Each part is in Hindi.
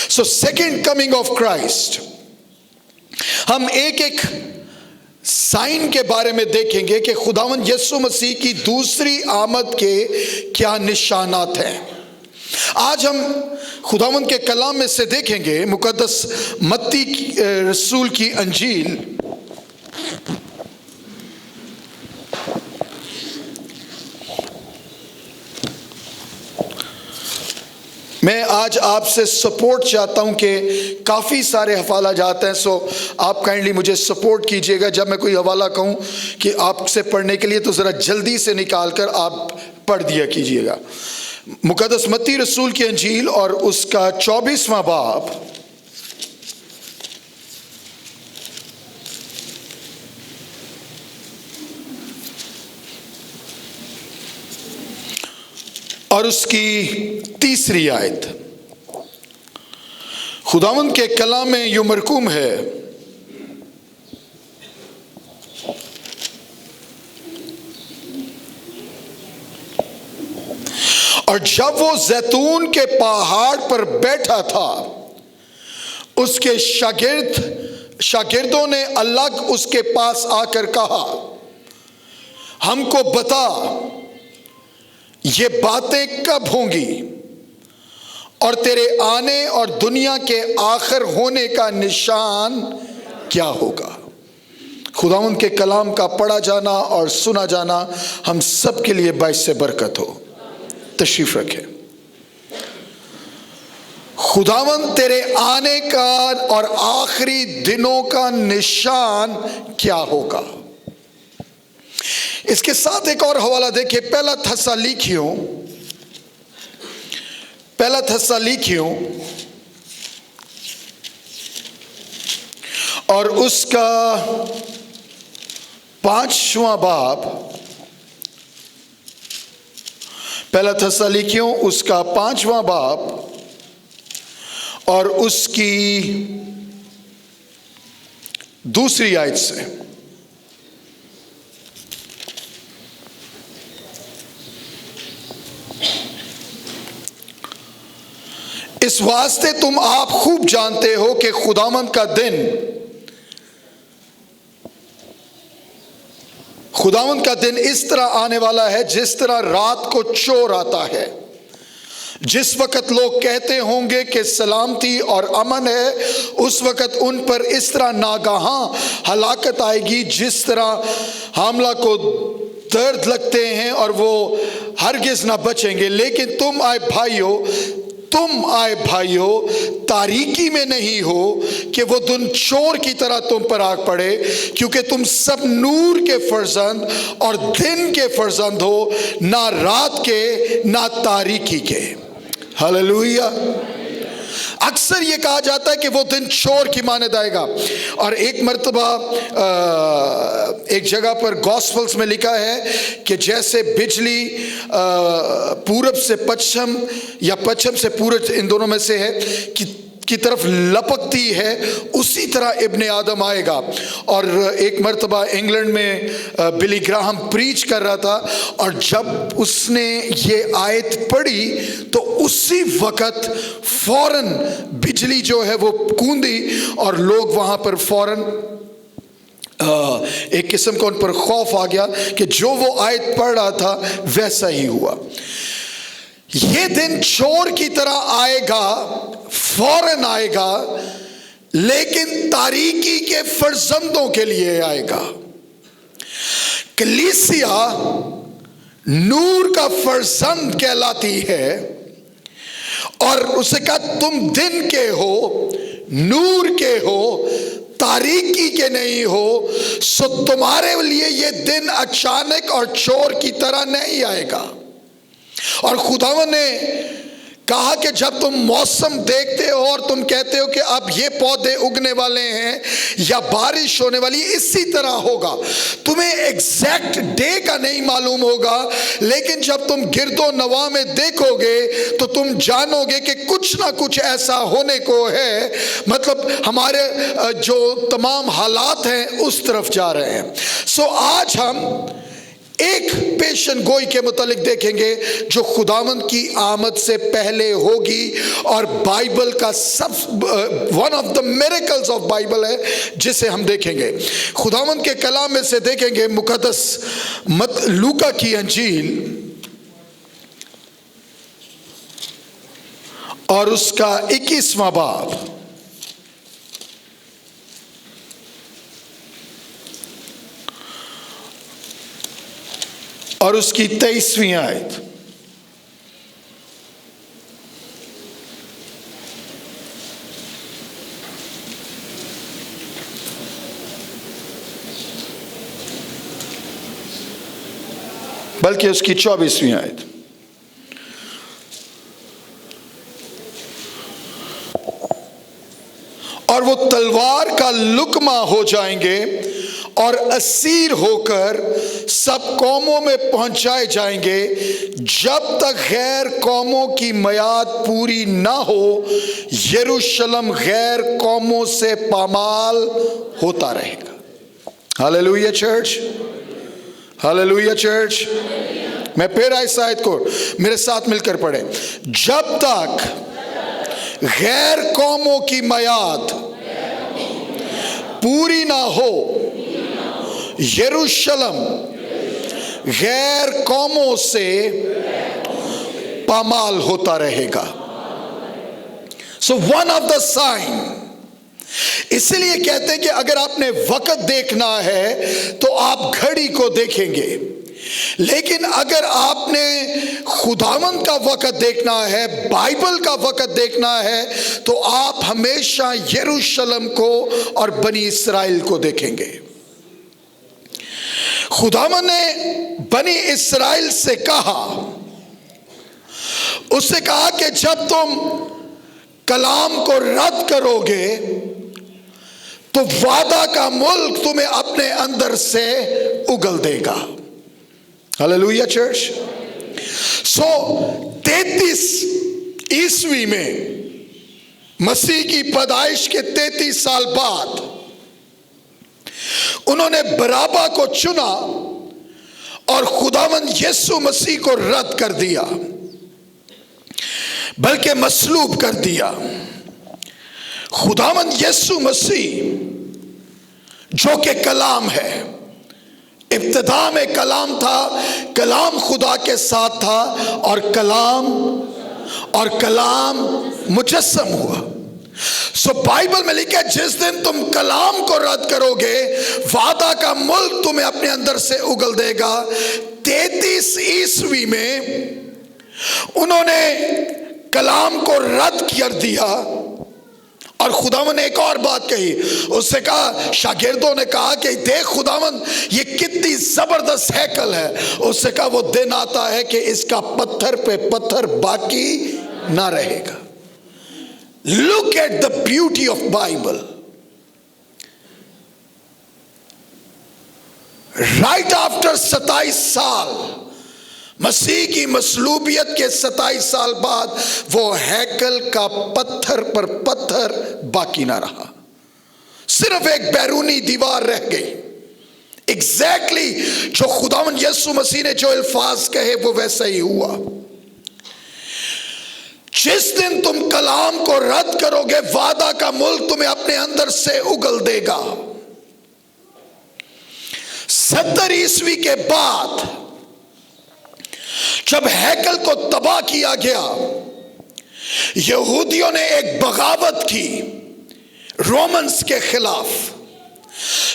So second coming of Christ, हम एक एक साइन के बारे में देखेंगे कि खुदावंद यीशु मसीह की दूसरी आमद के क्या निशानात हैं। आज हम खुदावंद के कलाम में से देखेंगे मुकद्दस मत्ती रसूल की अंजील, मैं आज आपसे सपोर्ट चाहता हूं कि काफ़ी सारे हवाला जाते हैं, सो आप काइंडली मुझे सपोर्ट कीजिएगा। जब मैं कोई हवाला कहूं कि आपसे पढ़ने के लिए, तो ज़रा जल्दी से निकाल कर आप पढ़ दिया कीजिएगा। मुकद्दस मत्ती रसूल की अंजील और उसका 24वां बाब और उसकी तीसरी आयत। खुदावंद के कलाम में यूं मरकूम है, और जब वो जैतून के पहाड़ पर बैठा था, उसके शागिर्दों ने अलग उसके पास आकर कहा, हमको बता ये बातें कब होंगी और तेरे आने और दुनिया के आखिर होने का निशान क्या होगा। खुदावंद के कलाम का पढ़ा जाना और सुना जाना हम सब के लिए बाइस से बरकत हो। तशरीफ रखें। खुदावंद तेरे आने का और आखिरी दिनों का निशान क्या होगा। इसके साथ एक और हवाला देखिए, पहला थस्सलुनीकियों और उसका 5वां बाब, पहला थस्सलुनीकियों उसका 5वां बाब और उसकी दूसरी आयत से, इस वास्ते तुम आप खूब जानते हो कि खुदावंद का दिन इस तरह आने वाला है जिस तरह रात को चोर आता है। जिस वक्त लोग कहते होंगे कि सलामती और अमन है, उस वक्त उन पर इस तरह नागाहां हलाकत आएगी जिस तरह हामला को दर्द लगते हैं और वो हरगिज ना बचेंगे। लेकिन तुम आए भाइयों तारीकी में नहीं हो कि वो दिन चोर की तरह तुम पर आग पड़े, क्योंकि तुम सब नूर के फर्जंद और दिन के फर्जंद हो, ना रात के ना तारीकी के। हालेलुया। अक्सर ये कहा जाता है कि वो दिन चोर की मानद आएगा, और एक मर्तबा एक जगह पर गॉस्पल्स में लिखा है कि जैसे बिजली पूरब से पश्चिम या पश्चिम से पूरब, इन दोनों में से है की तरफ लपकती है, उसी तरह इब्ने आदम आएगा। और एक मर्तबा इंग्लैंड में बिली ग्राहम प्रीच कर रहा था, और जब उसने ये आयत पढ़ी तो उसी वक्त फौरन बिजली जो है वो कूदी और लोग वहाँ पर फौरन एक किस्म का उन पर खौफ आ गया कि जो वो आयत पढ़ रहा था वैसा ही हुआ। ये दिन चोर की तरह आएगा, फौरन आएगा, लेकिन तारीकी के फर्जंदों के लिए आएगा। कलीसिया नूर का फर्जंद कहलाती है, और उसे कहा तुम दिन के हो, नूर के हो, तारीकी के नहीं हो, सो तुम्हारे लिए ये दिन अचानक और चोर की तरह नहीं आएगा। और खुदावंद ने कहा कि जब तुम मौसम देखते हो और तुम कहते हो कि अब ये पौधे उगने वाले हैं या बारिश होने वाली, इसी तरह होगा। तुम्हें एग्जैक्ट डे का नहीं मालूम होगा, लेकिन जब तुम गिरदो नवा में देखोगे तो तुम जानोगे कि कुछ ना कुछ ऐसा होने को है। मतलब हमारे जो तमाम हालात हैं उस तरफ जा रहे हैं। सो आज हम एक पेशन गोई के मुतालिक देखेंगे जो खुदावंद की आमद से पहले होगी, और बाइबल का सब one of the miracles of Bible है जिसे हम देखेंगे। खुदावंद के कलाम में से देखेंगे मुकद्दस लूका की अंजील और उसका 21वां बाब और उसकी 23वीं आयत। बल्कि उसकी 24वीं आयत। और वो तलवार का लुकमा हो जाएंगे और असीर होकर सब कौमों में पहुंचाए जाएंगे, जब तक गैर कौमों की मयाद पूरी ना हो यरूशलेम गैर कौमों से पामाल होता रहेगा। Hallelujah church, hallelujah church. मैं फिर इस आयत को मेरे साथ मिलकर पढ़े। जब तक गैर कौमों की मयाद पूरी ना हो यरूशलेम गैर कौमों से पामाल होता रहेगा। So one of the sign, इसलिए कहते हैं कि अगर आपने वक्त देखना है तो आप घड़ी को देखेंगे, लेकिन अगर आपने खुदावंद का वक्त देखना है, बाइबल का वक्त देखना है, तो आप हमेशा यरूशलेम को और बनी इस्राइल को देखेंगे। खुदावंद ने बनी इस्राइल से कहा, उससे कहा कि जब तुम कलाम को रद्द करोगे तो वादा का मुल्क तुम्हें अपने अंदर से उगल देगा। Hallelujah church. सो 33 ईस्वी में मसीह की पैदाइश के 33 साल बाद उन्होंने बराबा को चुना और खुदावंद यीशु मसीह को रद्द कर दिया, बल्कि मसलूब कर दिया। खुदावंद यीशु मसीह जो कि कलाम है, इब्तिदा में कलाम था, कलाम खुदा के साथ था और कलाम मुजस्सम हुआ। सो बाइबल में लिखा है जिस दिन तुम कलाम को रद्द करोगे वादा का मुल्क तुम्हें अपने अंदर से उगल देगा। 33 ईस्वी में उन्होंने कलाम को रद्द कर दिया और खुदावंद ने एक और बात कही। उससे कहा, शागिर्दों ने कहा कि देख खुदावंद ये कितनी जबरदस्त हैकल है। उससे कहा वो दिन आता है कि इसका पत्थर पे पत्थर बाकी ना रहेगा। Look at the beauty of Bible. Right after 27 साल, मसीह की मसलूबियत के 27 साल बाद वो हैकल का पत्थर पर पत्थर बाकी ना रहा, सिर्फ एक बैरूनी दीवार रह गई। एग्जैक्टली जो खुदावंद यीशु मसीह ने जो अल्फाज कहे वो वैसा ही हुआ। जिस दिन तुम कलाम को रद्द करोगे वादा का मुल्क तुम्हें अपने अंदर से उगल देगा। 70 ईस्वी के बाद जब हैकल को तबाह किया गया, यहूदियों ने एक बगावत की रोमन्स के खिलाफ।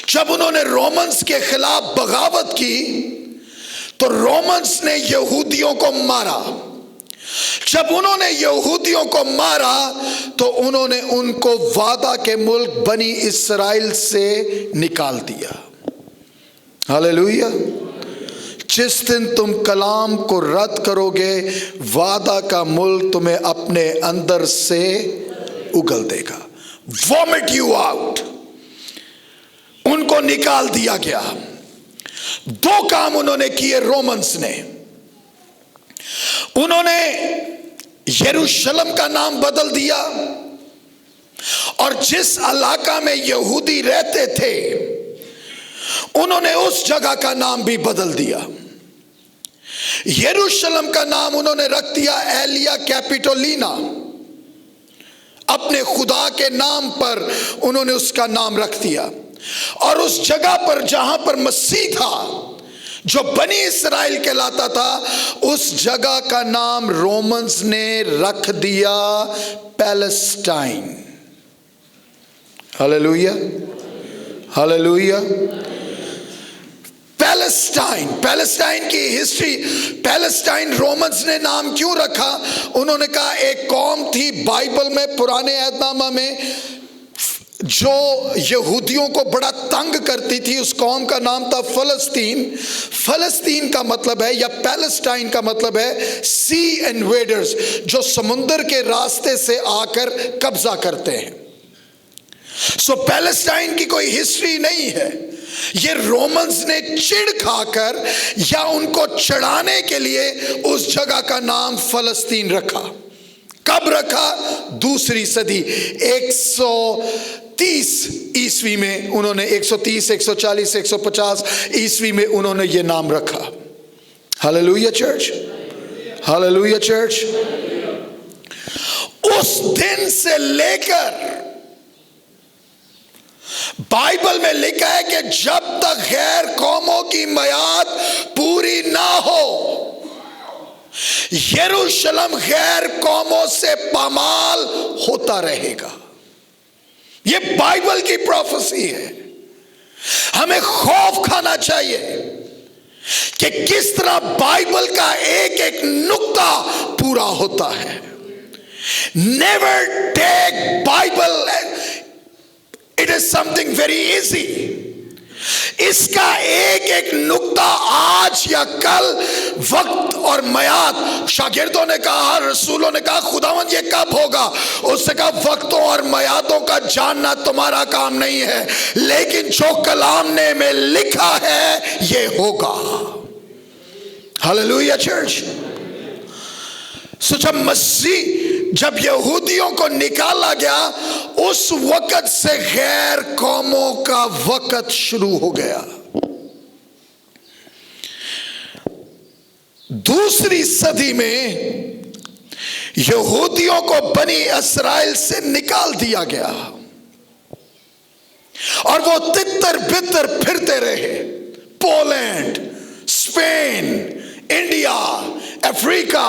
जब उन्होंने रोमन्स के खिलाफ बगावत की तो रोमन्स ने यहूदियों को मारा। जब उन्होंने यहूदियों को मारा तो उन्होंने उनको वादा के मुल्क बनी इस्राइल से निकाल दिया। हालेलुया। जिस दिन तुम कलाम को रद्द करोगे वादा का मुल्क तुम्हें अपने अंदर से उगल देगा। Vomit you out. उनको निकाल दिया गया। 2 काम उन्होंने किए रोमन्स ने। उन्होंने यरूशलेम का नाम बदल दिया और जिस इलाका में यहूदी रहते थे उन्होंने उस जगह का नाम भी बदल दिया। यरूशलेम का नाम उन्होंने रख दिया एलिया कैपिटोलिना, अपने खुदा के नाम पर उन्होंने उसका नाम रख दिया। और उस जगह पर जहां पर मसीह था, जो बनी इस्राएल कहलाता था, उस जगह का नाम रोमन्स ने रख दिया Palestine. Hallelujah, hallelujah. Palestine, Palestine की हिस्ट्री, पैलेस्टाइन रोमन्स ने नाम क्यों रखा? उन्होंने कहा एक कौम थी बाइबल में, पुराने अहदनामा में, जो यहूदियों को बड़ा तंग करती थी। उस कौम का नाम था फलस्तीन। फलस्तीन का मतलब है, या पैलेस्टाइन का मतलब है सी इन्वेडर्स, जो समुंदर के रास्ते से आकर कब्जा करते हैं। सो पैलेस्टाइन की कोई हिस्ट्री नहीं है। ये रोमन्स ने चिढ़ खाकर या उनको चढ़ाने के लिए उस जगह का नाम फलस्तीन रखा। कब रखा? दूसरी सदी 130 ईस्वी में उन्होंने, 130, 140, 150 ईस्वी में उन्होंने ये नाम रखा। Hallelujah church, hallelujah church. उस दिन से लेकर बाइबल में लिखा है कि जब तक गैर कौमों की मयाद पूरी ना हो, यरूशलेम गैर कौमों से पामाल होता रहेगा। यह बाइबल की प्रोफेसी है। हमें खौफ खाना चाहिए कि किस तरह बाइबल का एक एक नुक्ता पूरा होता है। Never take Bible, it is something very easy. इसका एक एक नुक्ता आज या कल, वक्त और मयाद, शागिर्दों ने कहा, रसूलों ने कहा, खुदावंद ये कब होगा? उसने कहा वक्तों और मयादों का जानना तुम्हारा काम नहीं है, लेकिन जो कलाम ने में लिखा है ये होगा। Hallelujah church. सो जब यहूदियों को निकाला गया, उस वक्त से गैर कौमों का वक्त शुरू हो गया। दूसरी सदी में यहूदियों को बनी इस्राएल से निकाल दिया गया और वो तितर बितर फिरते रहे। Poland, Spain, India, Africa,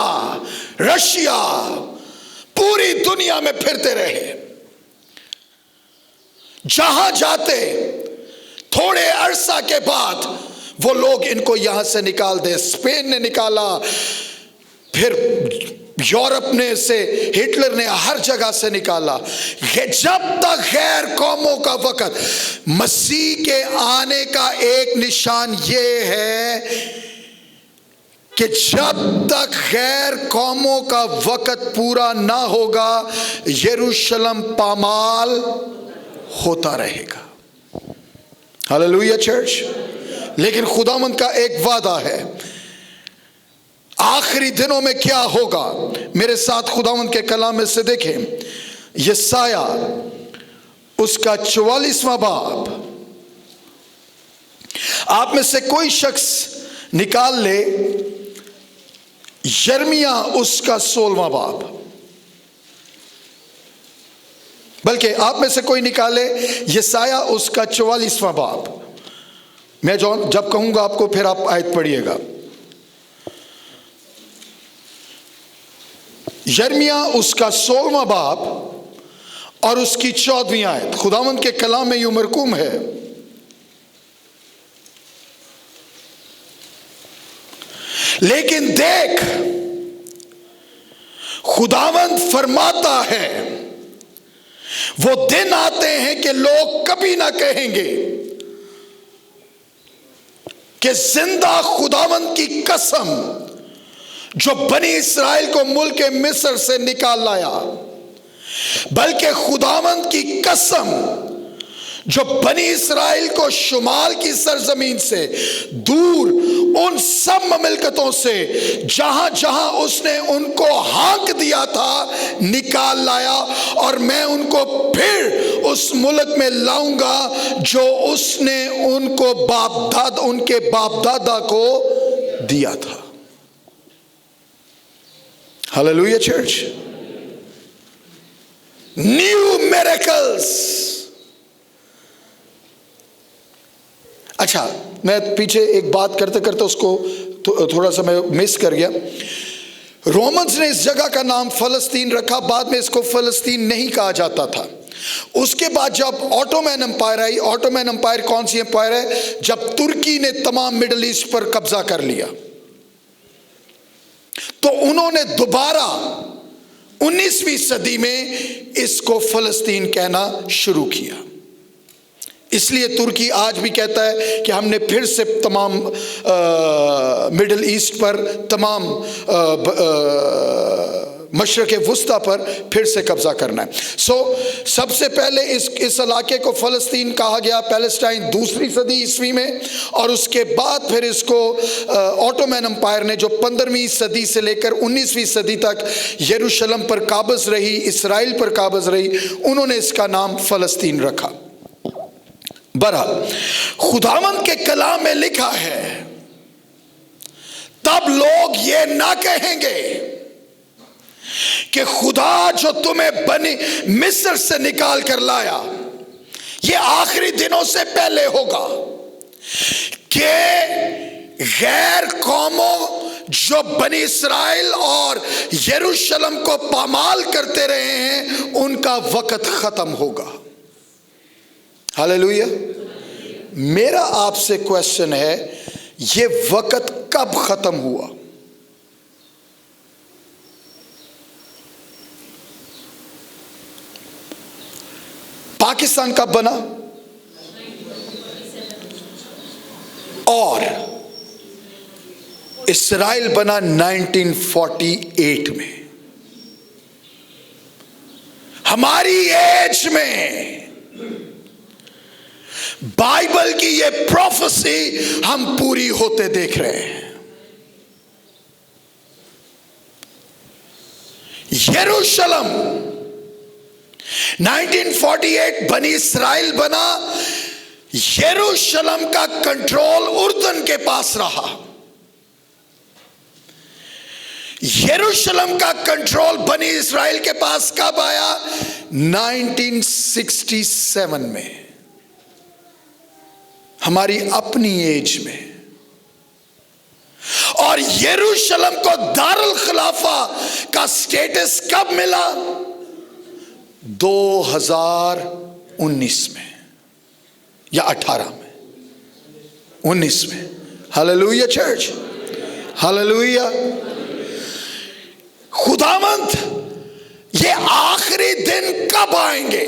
Russia, पूरी दुनिया में फिरते रहे। जहां जाते थोड़े अरसा के बाद वो लोग इनको यहां से निकाल दे। स्पेन ने निकाला, फिर यूरोप ने से, हिटलर ने हर जगह से निकाला। जब तक गैर कौमों का वक्त, मसीह के आने का एक निशान ये है कि जब तक गैर कौमों का वक्त पूरा ना होगा, यरूशलेम पामाल होता रहेगा। Hallelujah church. लेकिन खुदावंद का एक वादा है, आखिरी दिनों में क्या होगा। मेरे साथ खुदावंद के कलाम में से देखें, यशाया उसका 44वां बाब। आप में से कोई शख्स निकाल ले यिर्मयाह उसका 16वां बाब, बल्कि आप में से कोई निकाले यशाया उसका 44वां बाब। मैं जब कहूंगा आपको फिर आप आयत पढ़िएगा। यिर्मयाह उसका 16वां बाब और उसकी 14वीं आयत। खुदावंद के कलाम में यूं मरकूम है, लेकिन देख, खुदावंद फरमाता है, वो दिन आते हैं कि लोग कभी ना कहेंगे कि जिंदा खुदावंद की कसम जो बनी इस्राएल को मुल्क मिस्र से निकाल लाया, बल्कि खुदावंद की कसम जो बनी इस्राएल को शुमाल की सरजमीन से दूर उन सब ममलकतों से जहां जहां उसने उनको हाँक दिया था निकाल लाया, और मैं उनको फिर उस मुल्क में लाऊंगा जो उसने उनके बाप दादा को दिया था। Hallelujah church. New miracles. अच्छा, मैं पीछे एक बात करते करते उसको थोड़ा सा मैं मिस कर गया। रोमन्स ने इस जगह का नाम फलस्तीन रखा, बाद में इसको फलस्तीन नहीं कहा जाता था। उसके बाद जब ऑटोमैन एम्पायर आई, ऑटोमैन एम्पायर कौन सी एम्पायर है? जब तुर्की ने तमाम मिडिल ईस्ट पर कब्जा कर लिया, तो उन्होंने दोबारा 19वीं सदी में इसको फलस्तीन कहना शुरू किया। इसलिए तुर्की आज भी कहता है कि हमने फिर से तमाम मिडिल ईस्ट पर, तमाम मशरक़ वुस्ता पर फिर से कब्जा करना है। सबसे पहले इस इलाके को फ़लस्तीन कहा गया, पैलेस्टाइन, 2री सदी ईस्वी में। और उसके बाद फिर इसको ऑटोमैन एम्पायर ने, जो 15वीं सदी से लेकर 19वीं सदी तक यरूशलेम पर काबिज रही, इसराइल पर काबिज रही, उन्होंने इसका नाम फ़लस्तीन रखा। बहरहाल खुदावंद के कलाम में लिखा है, तब लोग ये ना कहेंगे कि खुदा जो तुम्हें बनी मिस्र से निकाल कर लाया, ये आखिरी दिनों से पहले होगा कि गैर कौमों जो बनी इसराइल और यरूशलेम को पामाल करते रहे हैं, उनका वक्त खत्म होगा। हालेलुया। मेरा आपसे क्वेश्चन है, ये वक्त कब खत्म हुआ? पाकिस्तान कब बना? और इसराइल बना 1948 में। हमारी एज में बाइबल की ये प्रोफेसी हम पूरी होते देख रहे हैं। यरूशलेम 1948 बनी इसराइल बना, यरूशलेम का कंट्रोल उर्दन के पास रहा। यरूशलेम का कंट्रोल बनी इसराइल के पास कब आया? 1967 में, हमारी अपनी एज में। और यरूशलेम को दारुल खिलाफा का स्टेटस कब मिला? 2019 में या 18 में, 19 में। Hallelujah church, hallelujah. खुदावंद ये आखिरी दिन कब आएंगे?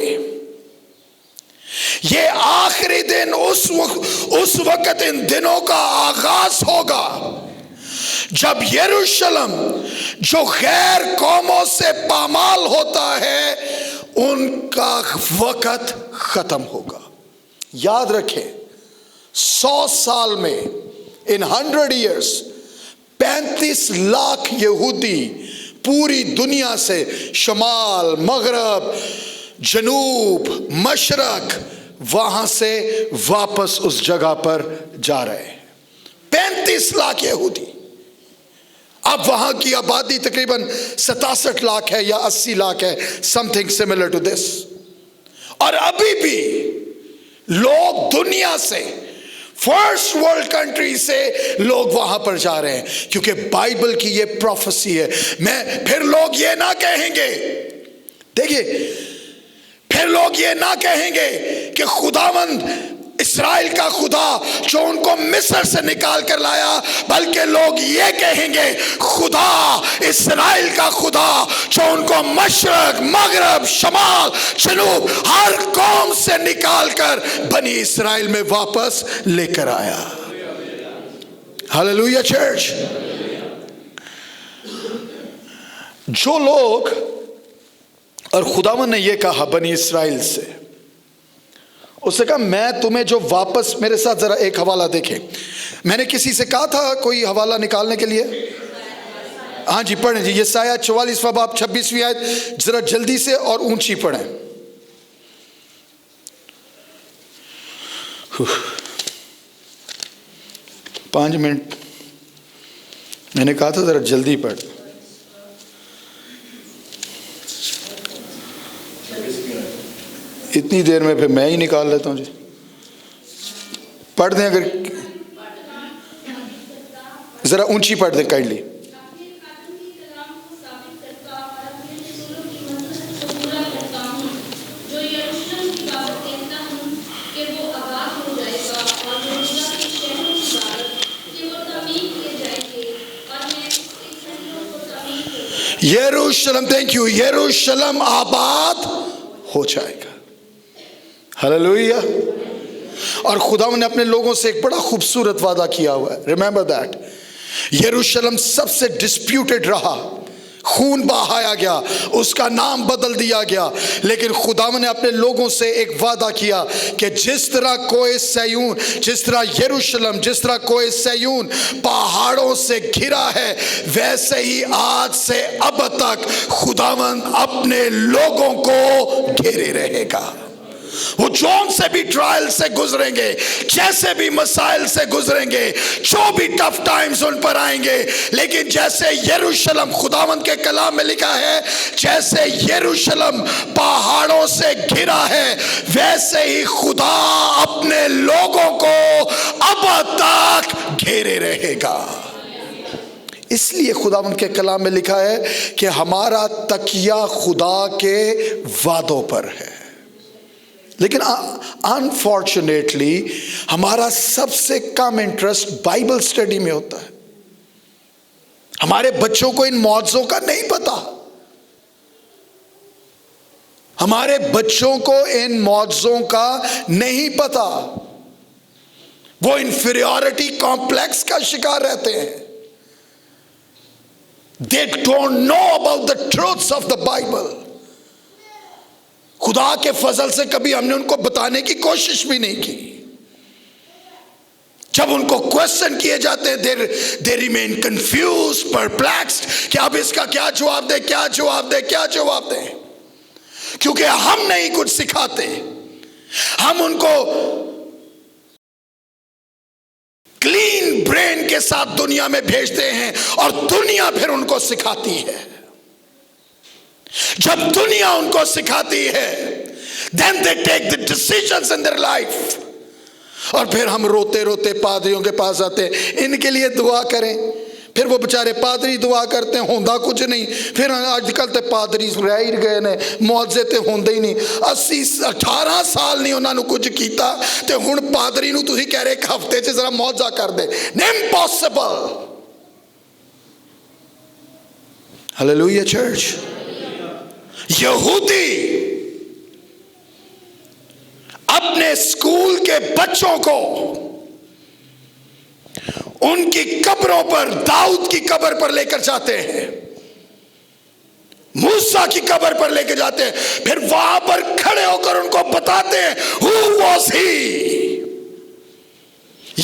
ये आखिरी दिन उस वक्त इन दिनों का आगाज होगा जब यरूशलेम जो गैर कौमों से पामाल होता है, उनका वक्त खत्म होगा। याद रखें, 100 साल में, इन 100 years 35 लाख यहूदी पूरी दुनिया से, शमाल, मगरब, जनूब, मशरक, वहां से वापस उस जगह पर जा रहे हैं। 35 लाख यहूदी। अब वहां की आबादी तकरीबन 67 लाख है या 80 लाख है, समथिंग सिमिलर टू दिस। और अभी भी लोग दुनिया से, फर्स्ट वर्ल्ड कंट्री से लोग वहां पर जा रहे हैं, क्योंकि बाइबल की ये प्रोफेसी है। फिर लोग ये ना कहेंगे, देखिए, फिर लोग ये ना कहेंगे कि खुदावंद इस्राएल का खुदा जो उनको मिस्र से निकाल कर लाया, बल्कि लोग ये कहेंगे खुदा इस्राएल का खुदा जो उनको मशरक, मगरब, शमाल, जनूब हर कौम से निकाल कर बनी इस्राएल में वापस लेकर आया। Hallelujah church. जो लोग, और खुदावन ने यह कहा बनी इस्राएल से, उसने कहा मैं तुम्हें जो वापस, मेरे साथ जरा एक हवाला देखें। मैंने किसी से कहा था कोई हवाला निकालने के लिए? हाँ जी, पढ़ें जी। यशायाह 44वां बाब 26वीं आयत, जरा जल्दी से और ऊंची पढ़ें। 5 मिनट, मैंने कहा था जरा जल्दी पढ़। इतनी देर में फिर मैं ही निकाल लेता हूँ जी। पढ़ दें, अगर जरा ऊंची पढ़ दें काइंडली। यरूशलेम, थैंक यू, यरूशलेम आबाद हो जाएगा। हालेलुया। और खुदा ने अपने लोगों से एक बड़ा खूबसूरत वादा किया हुआ है। Remember that. यरूशलेम सबसे डिस्प्यूटेड रहा, खून बहाया गया, उसका नाम बदल दिया गया, लेकिन खुदा ने अपने लोगों से एक वादा किया कि जिस तरह कोई सयून, जिस तरह यरूशलेम, जिस तरह कोई सयून पहाड़ों से घिरा है, वैसे ही आज से अब तक खुदावंद अपने लोगों को घेरे रहेगा। वो जौन से भी ट्रायल से गुजरेंगे, जैसे भी मसाइल से गुजरेंगे, जो भी टफ टाइम्स उन पर आएंगे, लेकिन जैसे यरूशलेम, खुदावंद के कलाम में लिखा है, जैसे यरूशलेम पहाड़ों से घिरा है, वैसे ही खुदा अपने लोगों को अब तक घेरे रहेगा। इसलिए खुदावंद के कलाम में लिखा है कि हमारा तकिया खुदा के वादों पर है। लेकिन अनफॉर्चुनेटली हमारा सबसे कम इंटरेस्ट बाइबल स्टडी में होता है। हमारे बच्चों को इन मौजों का नहीं पता। हमारे बच्चों को इन मौजों का नहीं पता। वो इंफीरियरिटी कॉम्प्लेक्स का शिकार रहते हैं। They don't know about the truths of the Bible. खुदा के फजल से कभी हमने उनको बताने की कोशिश भी नहीं की। जब उनको क्वेश्चन किए जाते हैं, they remain confused, perplexed कि अब इसका क्या जवाब दे, क्या जवाब दे, क्या जवाब दे, क्योंकि हम नहीं कुछ सिखाते। हम उनको क्लीन ब्रेन के साथ दुनिया में भेजते हैं और दुनिया फिर उनको सिखाती है। जब दुनिया उनको सिखाती है, then they take the decisions in their life। और फिर हम रोते रोते पादरियों के पास आते हैं, इनके लिए दुआ करें। फिर वो बेचारे पादरी दुआ करते हैं, होंदा कुछ नहीं। फिर आजकल तो पादरी रह ही गए ने, मुआवजे तो होंदे ही नहीं। 80-18 साल नहीं उन्होंने कुछ किया, तो हुण पादरी नूं तुसीं कह रहे एक हफ्ते च जरा मुआवजा कर दे। इम्पॉसिबल। Hallelujah church. यहूदी अपने स्कूल के बच्चों को उनकी कब्रों पर, दाऊद की कब्र पर लेकर जाते हैं, मूसा की कब्र पर लेकर जाते हैं, फिर वहां पर खड़े होकर उनको बताते हैं हु वाज ही,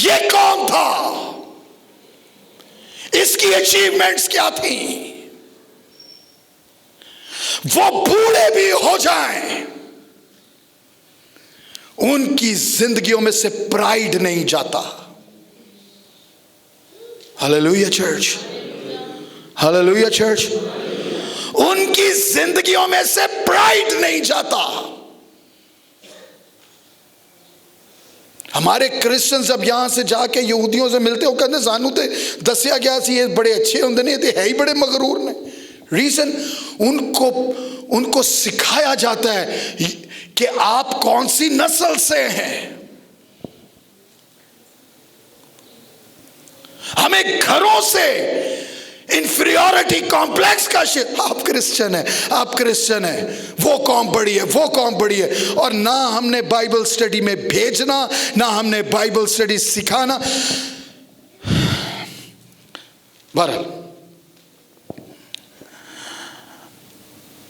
ये कौन था, इसकी अचीवमेंट्स क्या थी। वो बूढ़े भी हो जाएं, उनकी जिंदगियों में से प्राइड नहीं जाता। Hallelujah church. Hallelujah church. उनकी जिंदगियों में से प्राइड नहीं जाता। हमारे क्रिश्चियंस अब यहां से जाके यहूदियों से मिलते हो, कहते सानू ते दसिया गया सी ये बड़े अच्छे होंगे ने, है ही बड़े मगरूर ने। रीजन उनको सिखाया जाता है कि आप कौन सी नस्ल से हैं। हमें घरों से इंफीरियरिटी कॉम्प्लेक्स का आप क्रिश्चियन है, आप क्रिश्चियन है, वो कौम बड़ी है, वो कौम बड़ी है। और ना हमने बाइबल स्टडी में भेजना, ना हमने बाइबल स्टडी सिखाना। बहरहाल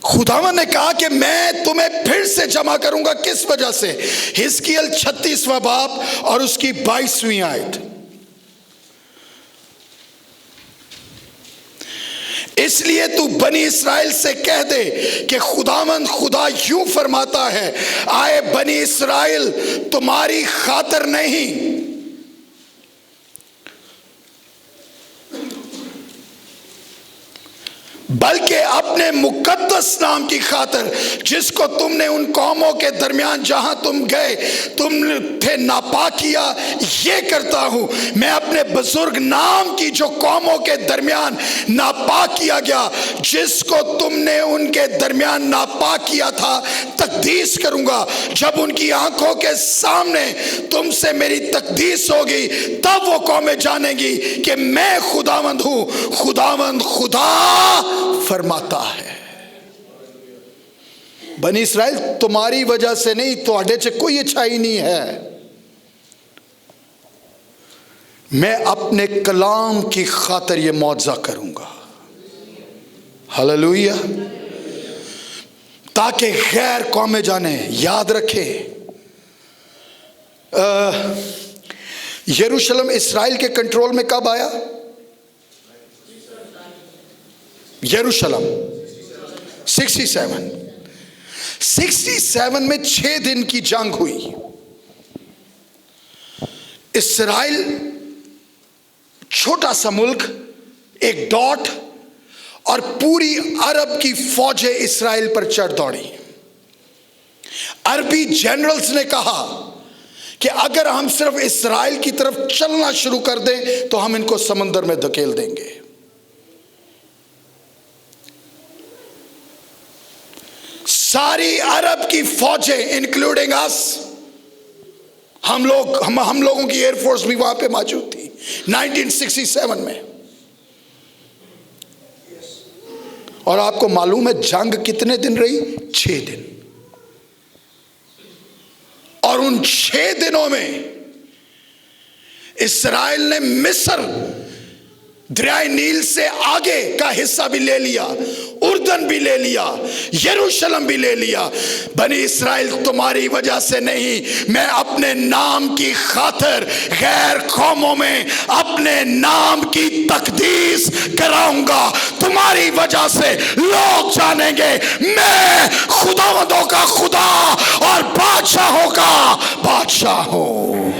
खुदावन ने कहा कि मैं तुम्हें फिर से जमा करूंगा। किस वजह से? हिजकिय्याल 36वां बाब और उसकी 22वीं आयत। इसलिए तू बनी इस्राएल से कह दे कि खुदावंद खुदा यूं फरमाता है, आए बनी इस्राएल तुम्हारी खातिर नहीं, बल्कि अपने मुकद्दस नाम की खातिर जिसको तुमने उन कौमों के दरमियान जहां तुम गए तुम थे नापाक किया, ये करता हूं मैं अपने बुजुर्ग नाम की जो कौमों के दरमियान नापाक किया गया, जिसको तुमने उनके दरमियान नापाक किया था, तकदीस करूंगा। जब उनकी आंखों के सामने तुमसे मेरी तकदीस होगी तब वो कौमें जानेंगी कि मैं खुदावंद हूं। खुदावंद खुदा फरमाता है। बनी इस्राएल, तुम्हारी वजह से नहीं, तुहाडे च कोई अच्छाई नहीं है। मैं अपने कलाम की खातिर ये मौजज़ा करूंगा। हालेलुया। ताकि गैर कौमें जाने। याद रखे, यरूशलेम इस्राएल के कंट्रोल में कब आया? यरूशलेम 67 में 6 दिन की जंग हुई। इस्राएल छोटा सा मुल्क, एक डॉट, और पूरी अरब की फौजें इस्राएल पर चढ़ दौड़ी। अरबी जनरल्स ने कहा कि अगर हम सिर्फ इस्राएल की तरफ चलना शुरू कर दें तो हम इनको समंदर में धकेल देंगे। सारी अरब की फौजें इंक्लूडिंग अस, हम लोगों की एयरफोर्स भी वहां पे मौजूद थी 1967 में। और आपको मालूम है जंग कितने दिन रही? 6 दिन। और उन 6 दिनों में इस्राएल ने मिस्र, दरियाए नील से आगे का हिस्सा भी ले लिया, उर्दन भी ले लिया, यरूशलेम भी ले लिया। बनी इस्राएल, तुम्हारी वजह से नहीं, मैं अपने नाम की खातिर गैर कौमों में अपने नाम की तकदीस कराऊंगा। तुम्हारी वजह से लोग जानेंगे मैं खुदावंदों का खुदा और बादशाहों का बादशाह हूं।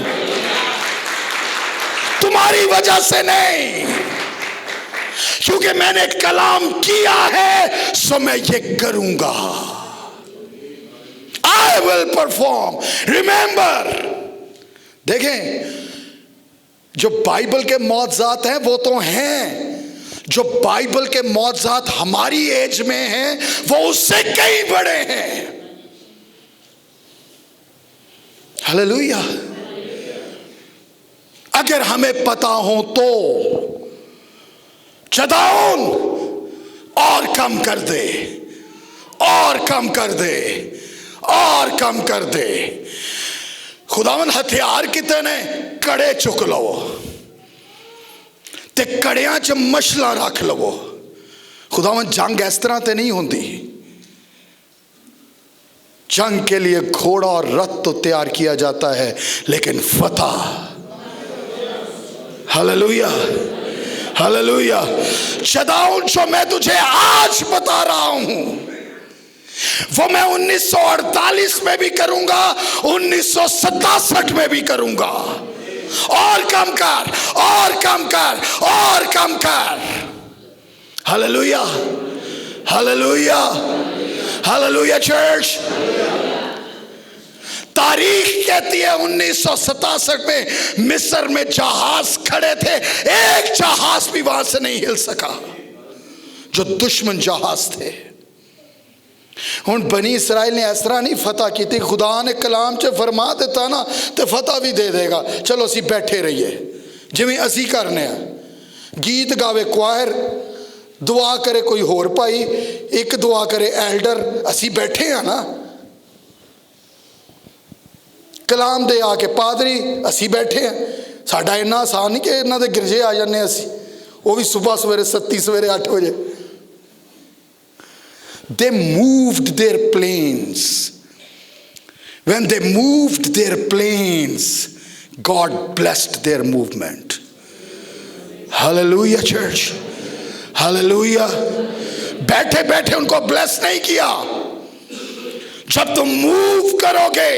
तुम्हारी वजह से नहीं, क्योंकि मैंने कलाम किया है सो मैं ये करूंगा। I will perform. रिमेंबर, देखें, जो बाइबल के मौजज़ात हैं वो तो हैं, जो बाइबल के मौजज़ात हमारी एज में हैं वो उससे कई बड़े हैं। हालेलुया। अगर हमें पता हो तो चदाउन और कम कर दे, और कम कर दे, और कम कर दे। खुदावन हथियार कितने? कड़े चुक लो ते कड़ियां च मशला रख लो। खुदावन जंग इस तरह ते नहीं होती। जंग के लिए घोड़ा और रथ तो तैयार किया जाता है, लेकिन फतह, हालेलुया, हालेलुया। चदाउन जो मैं तुझे आज बता रहा हूं वो मैं 1948 में भी करूंगा, 1967 में भी करूंगा। और कम कर, और कम कर, और कम कर। Hallelujah, hallelujah, hallelujah. चर्च, तारीख कहती है 1967 में मिस्र में जहाज खड़े थे, एक जहाज भी वहां से नहीं हिल सका, जो दुश्मन जहाज थे। हुण बनी इस्राइल ने इस तरह नहीं फतह की थी। खुदा ने कलाम च फरमा दिता ना तो फतह भी दे देगा। चलो असी बैठे रहिए जिवें असी करने, गीत गावे क्वायर, दुआ करे कोई होर भाई, एक दुआ करे एल्डर, असी बैठे हैं ना। कलाम दे आके पादरी, असी बैठे हैं। साडा इन्ना आसान नहीं कि इन्हां दे गिरजे आ जाने असी, वो भी सुबह सवेरे 7 सवेरे 8 बजे। They moved their planes. When they moved their planes, God blessed their movement. Hallelujah, church. Hallelujah. बैठे बैठे उनको ब्लेस नहीं किया। जब तुम मूव करोगे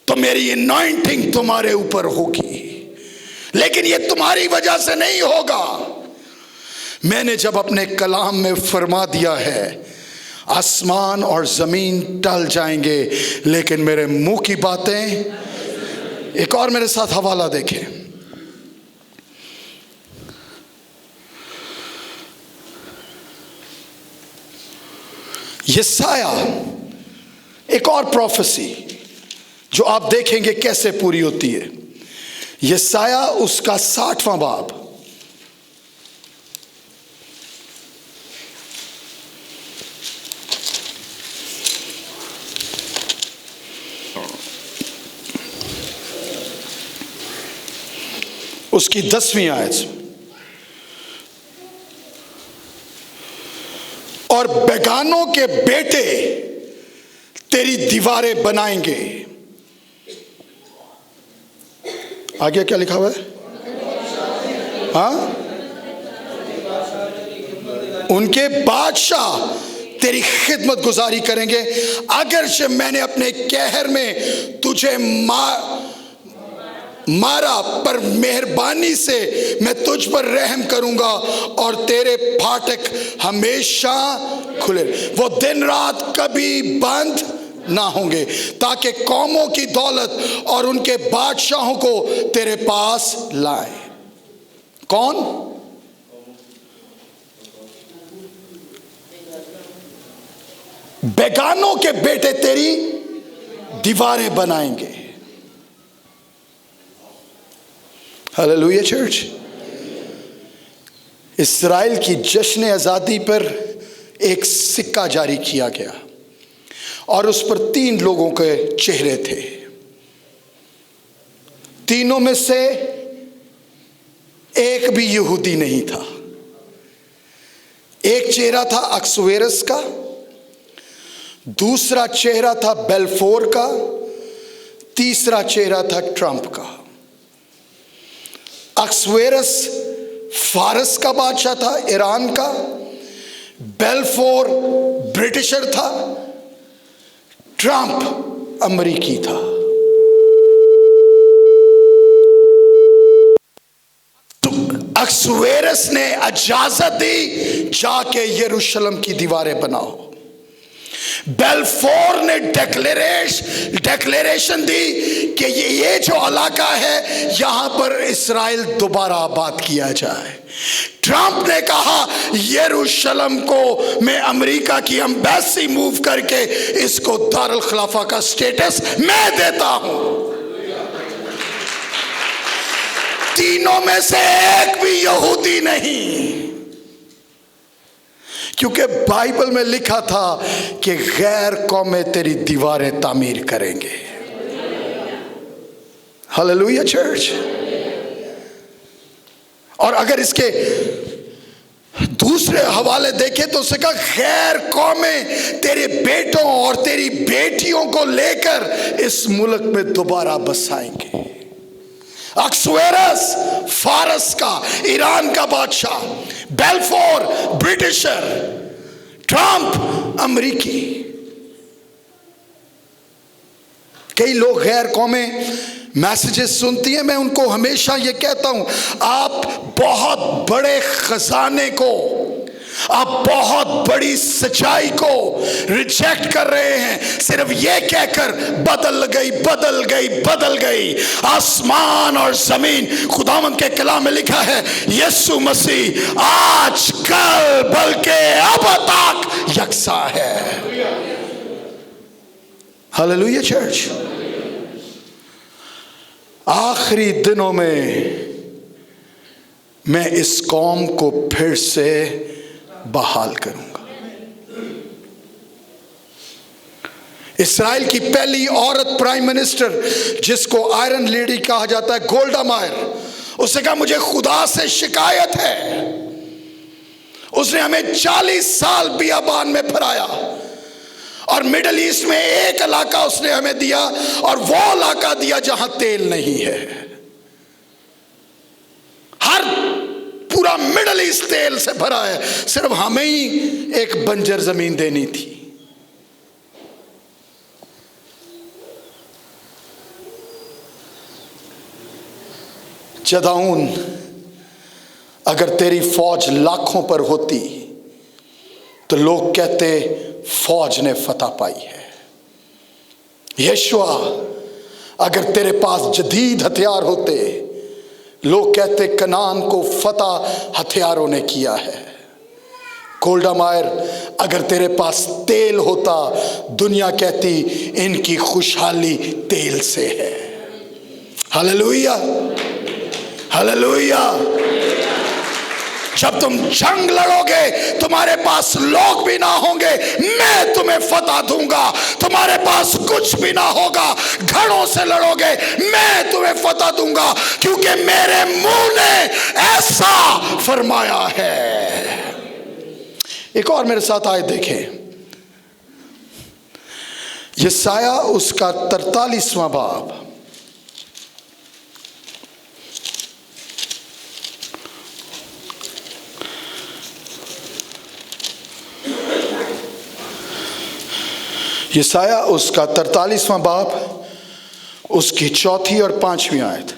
तो मेरी अनॉइंटिंग तुम्हारे ऊपर होगी, लेकिन ये तुम्हारी वजह से नहीं होगा। मैंने जब अपने कलाम में फरमा दिया है आसमान और जमीन टल जाएंगे लेकिन मेरे मुंह की बातें। एक और मेरे साथ हवाला देखें, यशाया, एक और प्रोफेसी जो आप देखेंगे कैसे पूरी होती है। यशाया उसका 60वां बाब, उसकी 10वीं आयत। और बेगानों के बेटे तेरी दीवारें बनाएंगे। आगे क्या लिखा हुआ है? हाँ, उनके बादशाह तेरी खिदमत गुजारी करेंगे। अगरचे मैंने अपने कहर में तुझे मारा पर मेहरबानी से मैं तुझ पर रहम करूंगा और तेरे फाटक हमेशा खुले, वो दिन रात कभी बंद ना होंगे, ताकि कौमों की दौलत और उनके बादशाहों को तेरे पास लाए। कौन? बेगानों के बेटे तेरी दीवारें बनाएंगे। Hallelujah church. इस्राएल की जश्न आज़ादी पर एक सिक्का जारी किया गया और उस पर 3 लोगों के चेहरे थे। तीनों में से एक भी यहूदी नहीं था। एक चेहरा था अक्सवेरस का, दूसरा चेहरा था बेल्फोर का, तीसरा चेहरा था ट्रंप का। अक्सवेरस फारस का बादशाह था, ईरान का। बेल्फोर ब्रिटिशर था, ट्रंप अमेरिकी था। तो अक्सवेरस ने इजाजत दी जाके यरूशलेम की दीवारें बनाओ। बेल्फोर ने डिक्लेरेशन दी कि ये जो इलाका है यहां पर इस्राएल दोबारा आबाद किया जाए। ट्रंप ने कहा यरूशलेम को मैं अमेरिका की एम्बेसी मूव करके इसको दारुल खिलाफा का स्टेटस मैं देता हूं। तीनों में से एक भी यहूदी नहीं, क्योंकि बाइबल में लिखा था कि गैर कौमें तेरी दीवारें तामीर करेंगे। Hallelujah church. और अगर इसके दूसरे हवाले देखें तो उसने कहा गैर कौमें तेरे बेटों और तेरी बेटियों को लेकर इस मुल्क में दोबारा बसाएंगे। अक्सवेरस फारस का, ईरान का बादशाह, बेल्फोर ब्रिटिशर, ट्रंप अमेरिकी। कई लोग गैर कौमें मैसेजेस सुनती हैं, मैं उनको हमेशा ये कहता हूं, आप बहुत बड़े खजाने को, आप बहुत बड़ी सच्चाई को रिजेक्ट कर रहे हैं सिर्फ ये कहकर बदल गई बदल गई बदल गई। आसमान और जमीन, खुदावंद के कलाम में लिखा है यीशु मसीह आज कल बल्कि अब तक यकसा है। Hallelujah church. आखिरी दिनों में मैं इस कौम को फिर से बहाल करूंगा। इस्राएल की पहली औरत प्राइम मिनिस्टर, जिसको आयरन लेडी कहा जाता है, गोल्डा मायर, उसने कहा मुझे खुदा से शिकायत है। उसने हमें 40 साल बियाबान में फिराया और मिडिल ईस्ट में एक इलाका उसने हमें दिया और वो इलाका दिया जहां तेल नहीं है। हर पूरा मिडिल ईस्ट तेल से भरा है, सिर्फ हमें ही एक बंजर जमीन देनी थी। जदाऊन अगर तेरी फौज लाखों पर होती तो लोग कहते फौज ने फतह पाई है। यशुआ, अगर तेरे पास जदीद हथियार होते, लोग कहते कनान को फतह हथियारों ने किया है। गोल्डा मायर, अगर तेरे पास तेल होता, दुनिया कहती इनकी खुशहाली तेल से है। Hallelujah, hallelujah. जब तुम जंग लड़ोगे, तुम्हारे पास लोग भी ना होंगे, मैं तुम्हें फतह दूंगा। तुम्हारे पास कुछ भी ना होगा, घड़ों से लड़ोगे, मैं तुम्हें फतह दूंगा, क्योंकि मेरे मुंह ने ऐसा फरमाया है। एक और मेरे साथ आए देखें, यशाया उसका 43वां बाब, यशाया उसका 43वां बाब, उसकी 4 और 5वीं आयत।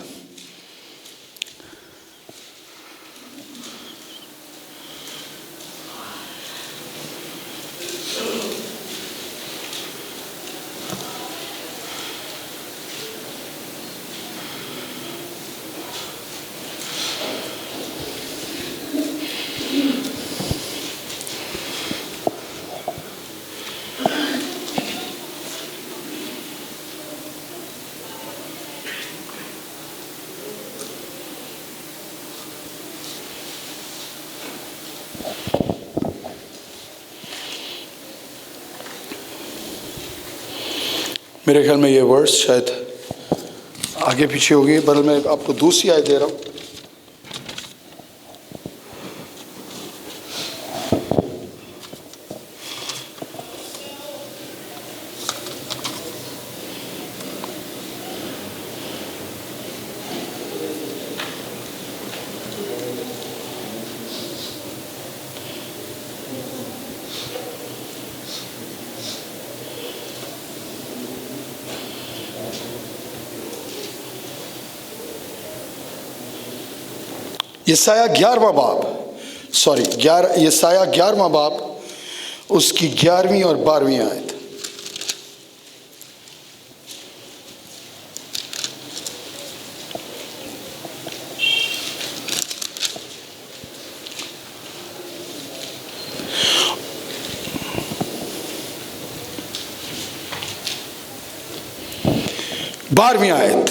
मेरे ख्याल में ये वर्ड्स शायद आगे पीछे होगी, पर मैं आपको दूसरी आयत दे रहा हूँ। यशाया 11वां बाब, यशाया 11वां बाब, उसकी 11वीं और 12वीं आयत। बारहवीं आयत,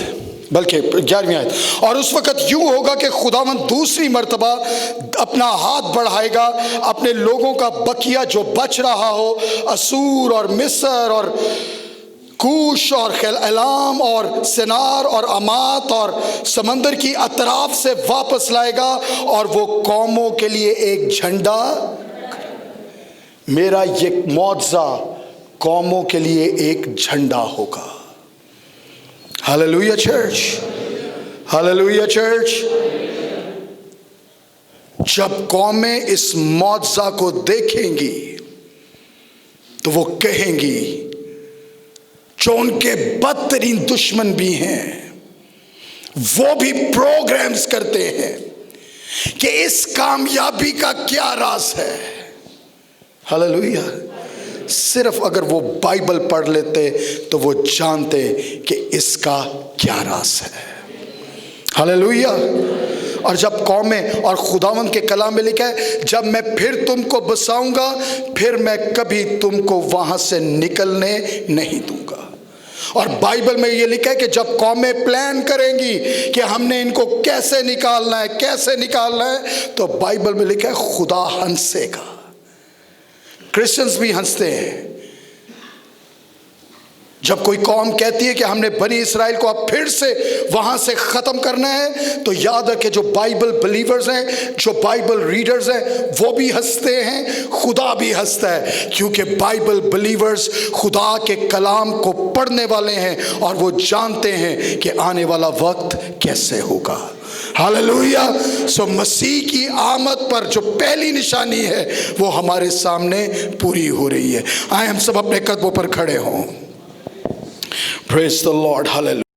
बल्कि 11वीं आयत। और उस वक़्त यूं होगा कि खुदावंद दूसरी मर्तबा अपना हाथ बढ़ाएगा, अपने लोगों का बकिया जो बच रहा हो, असूर और मिस्र और कूश और एलाम और सिनार और अमात और समंदर की अतराफ से वापस लाएगा, और वो कौमों के लिए एक झंडा, मेरा ये मौजज़ा कौमों के लिए एक झंडा होगा। Hallelujah church, hallelujah church. जब कौमें इस मौजज़ा को देखेंगी तो वो कहेंगी, जो उनके बदतरीन दुश्मन भी हैं, वो भी प्रोग्राम्स करते हैं कि इस कामयाबी का क्या राज है। हालेलुया। सिर्फ अगर वो बाइबल पढ़ लेते तो वो जानते कि इसका क्या राज है। हालेलुया। और जब कौमें, और खुदावंद के कलाम में लिखा है, जब मैं फिर तुमको बसाऊंगा, फिर मैं कभी तुमको वहां से निकलने नहीं दूंगा। और बाइबल में ये लिखा है कि जब कौमें प्लान करेंगी कि हमने इनको कैसे निकालना है, कैसे निकालना है, तो बाइबल में लिखा है खुदा हंसेगा। क्रिश्चियंस भी हंसते हैं जब कोई कौम कहती है कि हमने बनी इस्राएल को अब फिर से वहां से खत्म करना है। तो याद रखें, जो बाइबल बिलीवर्स हैं, जो बाइबल रीडर्स हैं, वो भी हंसते हैं, खुदा भी हंसता है, क्योंकि बाइबल बिलीवर्स खुदा के कलाम को पढ़ने वाले हैं और वो जानते हैं कि आने वाला वक्त कैसे होगा। हालेलुया। सो मसीह की आमद पर जो पहली निशानी है वो हमारे सामने पूरी हो रही है। आए हम सब अपने कदमों पर खड़े हों। Praise the Lord. हालेलुया।